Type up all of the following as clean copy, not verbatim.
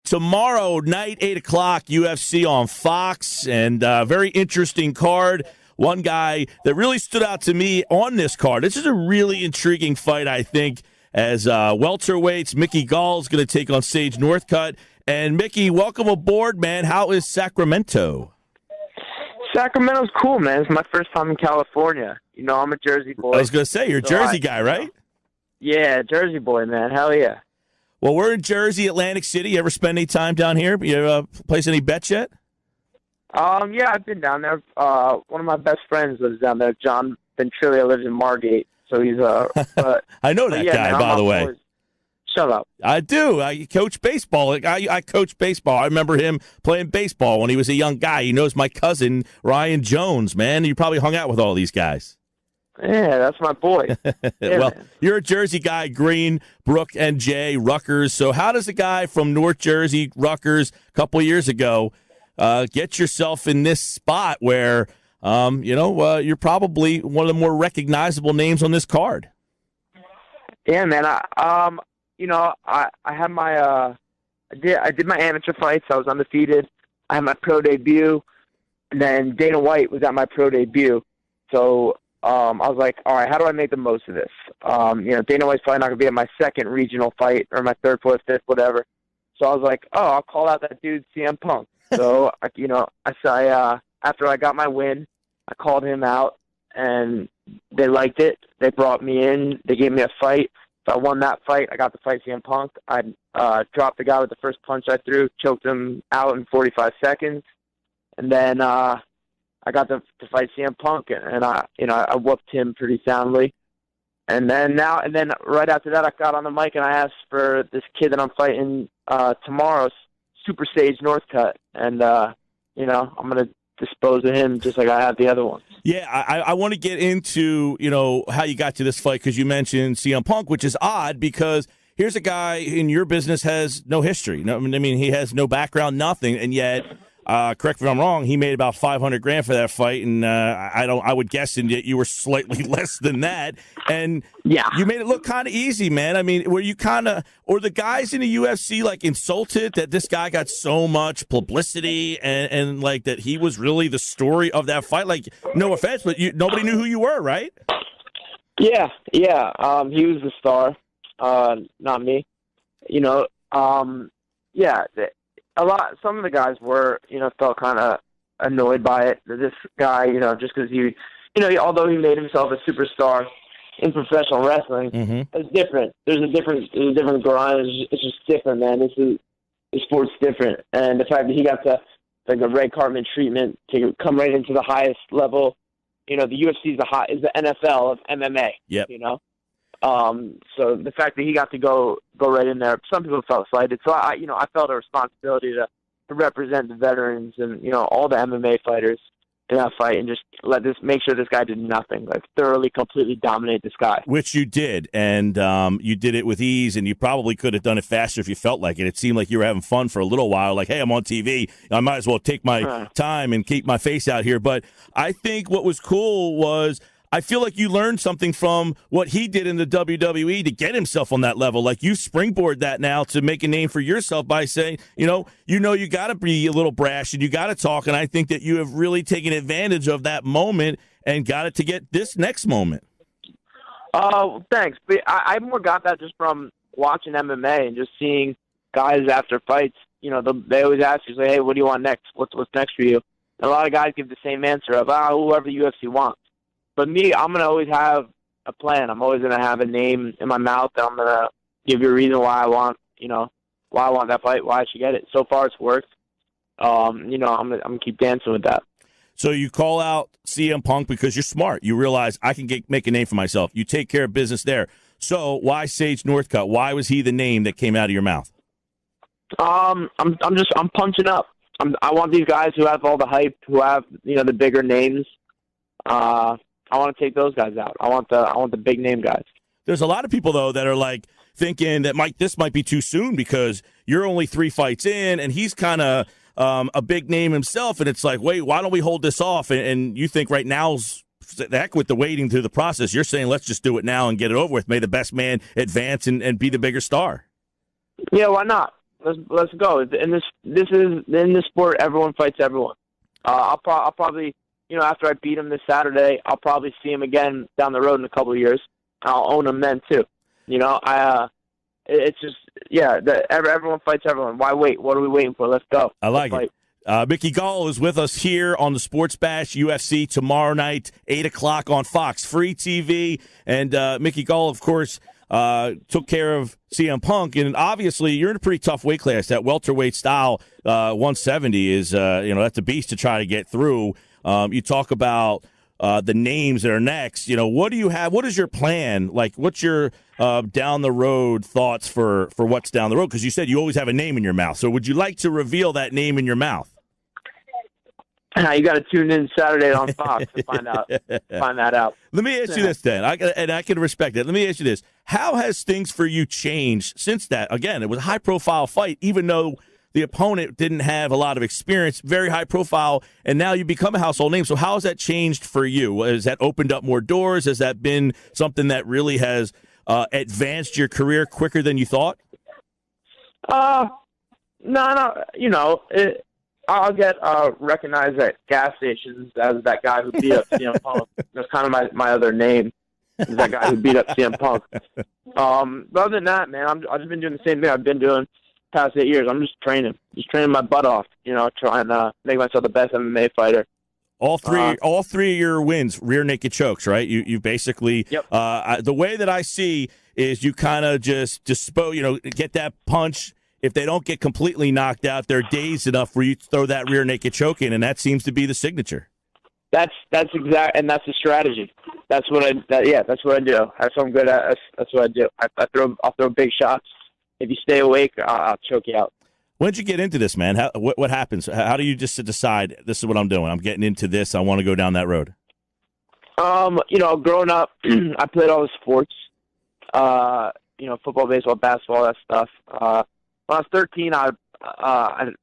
tomorrow night, 8 o'clock, UFC on Fox, and very interesting card. One guy that really stood out to me on this card. This is a really intriguing fight, I think, as welterweights. Mickey Gall is going to take on Sage Northcutt. And, Mickey, welcome aboard, man. How is Sacramento? Sacramento's cool, man. It's my first time in California. You know, I'm a Jersey boy. I was going to say, you're a Jersey guy, right? Yeah, Jersey boy, man. Hell yeah. Well, we're in Jersey, Atlantic City. You ever spend any time down here? You place any bets yet? Yeah, I've been down there. One of my best friends lives down there. John Ventrilia lives in Margate, so he's I know that guy, man, by the way. Shut up. I do. I coach baseball. I coach baseball. I remember him playing baseball when he was a young guy. He knows my cousin, Ryan Jones, man. You probably hung out with all these guys. Yeah, that's my boy. Yeah, well, man. You're a Jersey guy, Green, Brook, and Jay, Rutgers. So how does a guy from North Jersey, Rutgers, a couple of years ago, get yourself in this spot where, you're probably one of the more recognizable names on this card? Yeah, man. I had my I did my amateur fights. I was undefeated. I had my pro debut, and then Dana White was at my pro debut. So I was like, all right, how do I make the most of this? Dana White's probably not going to be at my second regional fight or my third, fourth, fifth, whatever. So I was like, oh, I'll call out that dude CM Punk. So, after I got my win, I called him out, and they liked it. They brought me in. They gave me a fight. So I won that fight. I got to fight CM Punk. I dropped the guy with the first punch I threw, choked him out in 45 seconds. And then I got to fight CM Punk, and I whooped him pretty soundly. And then right after that, I got on the mic and I asked for this kid that I'm fighting tomorrow, Super Sage Northcutt, and I'm gonna dispose of him just like I have the other ones. Yeah, I want to get into how you got to this fight because you mentioned CM Punk, which is odd because here's a guy in your business has no history. I mean, he has no background, nothing, and yet. Correct me if I'm wrong. He made about $500,000 for that fight, and I would guess that you were slightly less than that. And yeah, you made it look kind of easy, man. I mean, were you or the guys in the UFC like insulted that this guy got so much publicity and like that he was really the story of that fight? Like, no offense, but nobody knew who you were, right? Yeah. He was the star, not me. Some of the guys were, felt kind of annoyed by it. This guy, just because although he made himself a superstar in professional wrestling, it's different. There's a different grind. It's just different, man. The sport's different. And the fact that he got the red carpet treatment to come right into the highest level, the UFC is the NFL of MMA. Yep. So the fact that he got to go right in there, some people felt slighted. So I felt a responsibility to represent the veterans and all the MMA fighters in that fight, and just make sure this guy did nothing, like thoroughly, completely dominate this guy. Which you did, and you did it with ease, and you probably could have done it faster if you felt like it. It seemed like you were having fun for a little while. Like, hey, I'm on TV, I might as well take my time and keep my face out here. But I think what was cool was, I feel like you learned something from what he did in the WWE to get himself on that level. Like, you springboard that now to make a name for yourself by saying, you got to be a little brash and you got to talk. And I think that you have really taken advantage of that moment and got it to get this next moment. Thanks. But I more got that just from watching MMA and just seeing guys after fights. They always ask you, say, hey, what do you want next? What's next for you? And a lot of guys give the same answer of, whoever the UFC wants. But me, I'm going to always have a plan. I'm always going to have a name in my mouth, and I'm going to give you a reason why I want that fight, why I should get it. So far, it's worked. I'm going to keep dancing with that. So you call out CM Punk because you're smart. You realize I can make a name for myself. You take care of business there. So why Sage Northcutt? Why was he the name that came out of your mouth? I'm punching up. I want these guys who have all the hype, who have the bigger names. I want to take those guys out. I want the big name guys. There's a lot of people though that are like thinking that this might be too soon because you're only 3 fights in and he's kind of a big name himself, and it's like, wait, why don't we hold this off? And you think right now's the heck with the waiting through the process. You're saying let's just do it now and get it over with. May the best man advance and be the bigger star. Yeah, why not? Let's go. In this sport, everyone fights everyone. I'll probably, after I beat him this Saturday, I'll probably see him again down the road in a couple of years. I'll own him then too. It's just, everyone fights everyone. Why wait? What are we waiting for? Let's go. I like it. Mickey Gall is with us here on the Sports Bash UFC tomorrow night, 8 o'clock on Fox, free TV. And Mickey Gall, of course, took care of CM Punk. And obviously, you're in a pretty tough weight class. That welterweight style, 170 is, that's a beast to try to get through. You talk about the names that are next. What do you have? What is your plan? Like, what's your down the road thoughts for what's down the road? Because you said you always have a name in your mouth. So would you like to reveal that name in your mouth? You got to tune in Saturday on Fox to find that out. Let me ask you this then, and I can respect it. Let me ask you this: how has things for you changed since that? Again, it was a high-profile fight, even though the opponent didn't have a lot of experience, very high profile, and now you become a household name. So how has that changed for you? Has that opened up more doors? Has that been something that really has advanced your career quicker than you thought? No. I'll get recognized at gas stations as that guy who beat up CM Punk. That's kind of my other name, is that guy who beat up CM Punk. But other than that, man, I've just been doing the same thing I've been doing past 8 years. I'm just training my butt off, trying to make myself the best MMA fighter. All three of your wins, rear naked chokes, right? You basically, yep. The way that I see is you kind of just get that punch. If they don't get completely knocked out, they're dazed enough where you throw that rear naked choke in, and that seems to be the signature. That's exact, and that's the strategy. That's what I do. That's what I'm good at. That's what I do. I'll throw big shots. If you stay awake, I'll choke you out. When did you get into this, man? What happens? How do you just decide this is what I'm doing? I'm getting into this. I want to go down that road. Growing up, I played all the sports. Football, baseball, basketball, that stuff. When I was 13,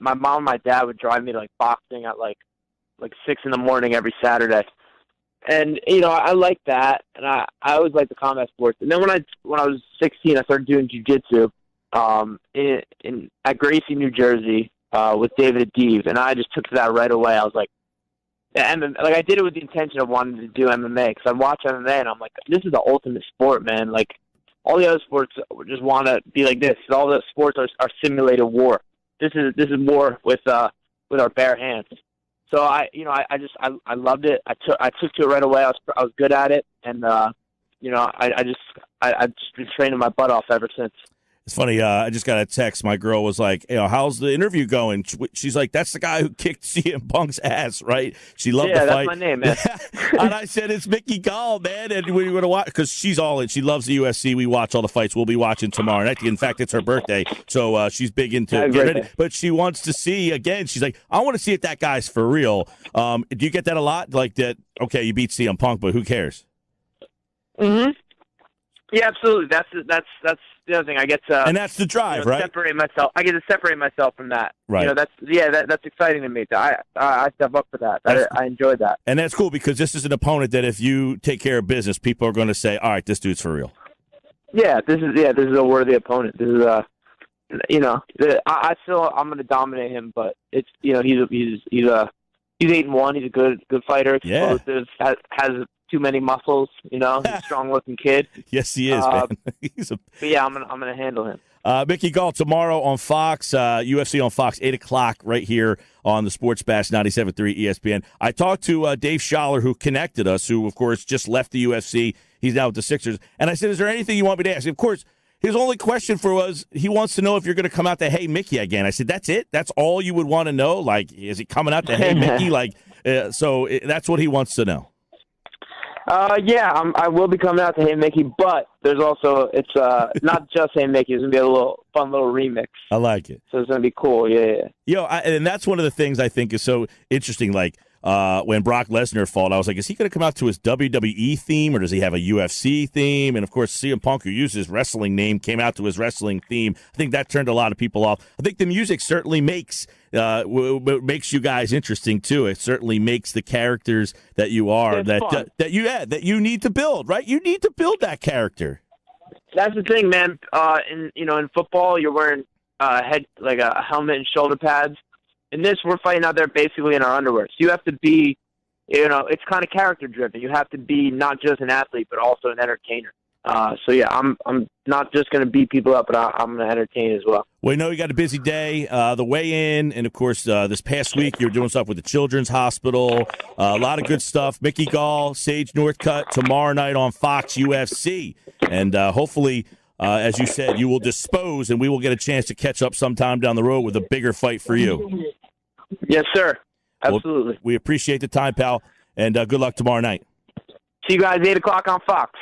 my mom and my dad would drive me to boxing at like 6 in the morning every Saturday, and I liked that, and I always liked the combat sports. And then when I was 16, I started doing jiu-jitsu at Gracie, New Jersey, with David Deeve, and I just took to that right away. I was like, I did it with the intention of wanting to do MMA because I watch MMA and I'm like, this is the ultimate sport, man. Like, all the other sports just want to be like this. All the sports are simulated war. This is war with our bare hands. So I loved it. I took to it right away. I was good at it, and I've just been training my butt off ever since. It's funny. I just got a text. My girl was like, how's the interview going? She's like, that's the guy who kicked CM Punk's ass, right? She loved the fight. Yeah, that's my name, man. And I said, it's Mickey Gall, man. And we're going to watch, because she's all in. She loves the UFC. We watch all the fights. We'll be watching tomorrow night. In fact, it's her birthday. So she's big into getting ready. But she wants to see, again, she's like, I want to see if that guy's for real. Do you get that a lot? Like that, okay, you beat CM Punk, but who cares? Mm-hmm. Yeah, absolutely. That's the other thing. I get to, and that's the drive, right? Separate myself. I get to separate myself from that. Right. That's exciting to me. I step up for that. I enjoy that. And that's cool because this is an opponent that if you take care of business, people are going to say, "All right, this dude's for real." Yeah, this is a worthy opponent. This is I feel I'm going to dominate him, but it's he's 8-1. He's a good fighter. Explosive. Yeah. Has too many muscles, he's a strong-looking kid. Yes, he is, man. But yeah, I'm gonna handle him. Mickey Gall tomorrow on Fox, UFC on Fox, 8 o'clock right here on the Sports Bash 97.3 ESPN. I talked to Dave Schaller, who connected us, who, of course, just left the UFC. He's now with the Sixers. And I said, is there anything you want me to ask? Of course, his only question was he wants to know if you're going to come out to Hey Mickey again. I said, that's it? That's all you would want to know? Like, is he coming out to Hey Mickey? So that's what he wants to know. I will be coming out to Hey Mickey, but there's also, it's not just Hey Mickey. It's going to be a fun little remix. I like it. So it's going to be cool, yeah. And that's one of the things I think is so interesting, when Brock Lesnar fought, I was like, is he going to come out to his WWE theme or does he have a UFC theme? And, of course, CM Punk, who used his wrestling name, came out to his wrestling theme. I think that turned a lot of people off. I think the music certainly makes you guys interesting, too. It certainly makes the characters that you are, that you need to build, right? You need to build that character. That's the thing, man. In football, you're wearing a helmet and shoulder pads. In this, we're fighting out there basically in our underwear. So you have to be, it's kind of character driven. You have to be not just an athlete, but also an entertainer. So yeah, I'm not just going to beat people up, but I'm going to entertain as well. We know you got a busy day, the weigh-in, and of course this past week you were doing stuff with the Children's Hospital. A lot of good stuff. Mickey Gall, Sage Northcutt tomorrow night on Fox UFC, and hopefully, as you said, you will dispose, and we will get a chance to catch up sometime down the road with a bigger fight for you. Yes, sir. Absolutely. Well, we appreciate the time, pal, and good luck tomorrow night. See you guys 8 o'clock on Fox.